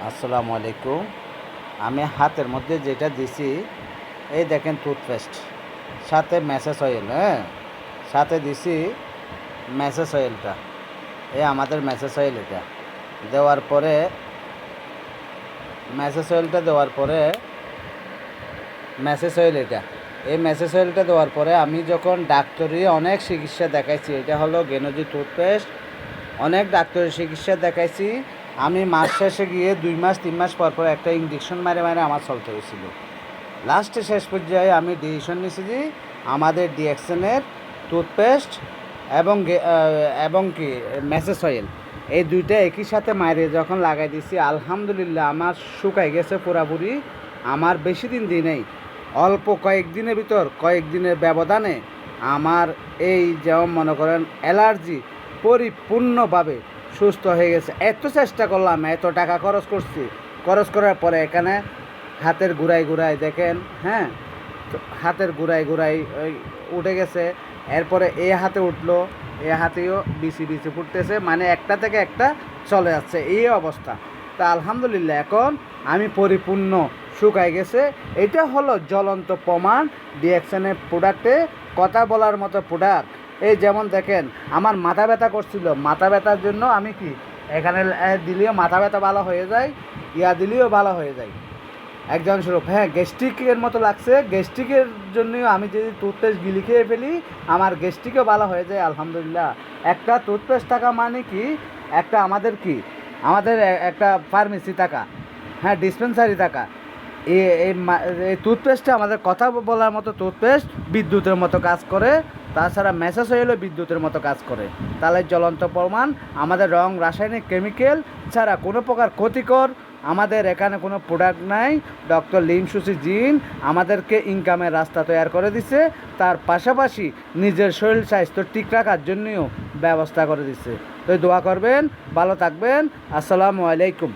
আসসালামু আলাইকুম। আমি হাতের মধ্যে যেটা দিছি, এই দেখেন টুথপেস্ট, সাথে ম্যাসেজ অয়েল, হ্যাঁ, সাথে দিছি ম্যাসেজ অয়েলটা। এই আমাদের ম্যাসেজ অয়েল এটা দেওয়ার পরে, ম্যাসেজ অয়েলটা দেওয়ার পরে ম্যাসেজ অয়েল এটা এই ম্যাসেজ অয়েলটা দেওয়ার পরে আমি যখন ডাক্তারি অনেক চিকিৎসা দেখাইছি, এটা হলো গেনোজি টুথপেস্ট, অনেক ডাক্তারি চিকিৎসা দেখাইছি। আমি মাস শেষে গিয়ে 2 মাস 3 মাস পর পর একটা ইঞ্জেকশন মারে মারে আমার চলতে হয়েছিল। লাস্টে শেষ পর্যায়ে আমি ডিসিশন নিয়েছি যে আমাদের ডিএক্সএনের টুথপেস্ট এবং কি ম্যাসেজ অয়েল, এই দুইটা একই সাথে মাইরে যখন লাগাই দিছি, আলহামদুলিল্লাহ আমার শুকাই গেছে পুরাপুরি। আমার বেশি দিন নেই, অল্প কয়েকদিনের ভিতর, কয়েকদিনের ব্যবধানে আমার এই যেমন মনে করেন অ্যালার্জি পরিপূর্ণভাবে সুস্থ হয়ে গেছে। এত চেষ্টা করলাম, এত টাকা খরচ করার পরে এখানে হাতের গুড়াই দেখেন, হ্যাঁ, তো হাতের গুড়াই ওই উঠে গেছে। এরপরে এই হাতে উঠলো, এই হাতেও বিচি ফুটতেছে, মানে একটা থেকে একটা চলে যাচ্ছে এই অবস্থা। তা আলহামদুলিল্লাহ এখন আমি পরিপূর্ণ শুকাই গেছে। এটা হলো জ্বলন্ত প্রমাণ ডিএক্সএনের প্রোডাক্টে কথা বলার মতো প্রোডাক্ট। এই যেমন দেখেন, আমার মাথা ব্যথা করছিল, মাথা ব্যথার জন্য আমি কি এখানে দিলেও মাথা ব্যথা ভালো হয়ে যায়, দিলেও ভালো হয়ে যায় একজন স্বরূপ। হ্যাঁ, গ্যাস্ট্রিকের মতো লাগছে, গ্যাস্ট্রিকের জন্যই আমি যদি টুথপেস্ট গিলি খেয়ে ফেলি আমার গ্যাস্ট্রিকও ভালো হয়ে যায় আলহামদুলিল্লাহ। একটা টুথপেস্ট থাকা মানে কি, একটা আমাদের একটা ফার্মেসি থাকা, হ্যাঁ, ডিসপেন্সারি থাকা। এই টুথপেস্টটা আমাদের কথা বলার মতো টুথপেস্ট, বিদ্যুতের মতো কাজ করে। তাছাড়া মেসেজ হইলেও বিদ্যুতের মতো কাজ করে। তাহলে জ্বলন্ত প্রমাণ, আমাদের রং রাসায়নিক কেমিক্যাল ছাড়া কোনো প্রকার ক্ষতিকর আমাদের এখানে কোনো প্রোডাক্ট নাই। ডক্টর লিমসুসি জিন আমাদেরকে ইনকামের রাস্তা তৈরি করে দিছে, তার পাশাপাশি নিজের শরীর স্বাস্থ্য ঠিক রাখার জন্যও ব্যবস্থা করে দিছে। তো দোয়া করবেন, ভালো থাকবেন। আসসালামু আলাইকুম।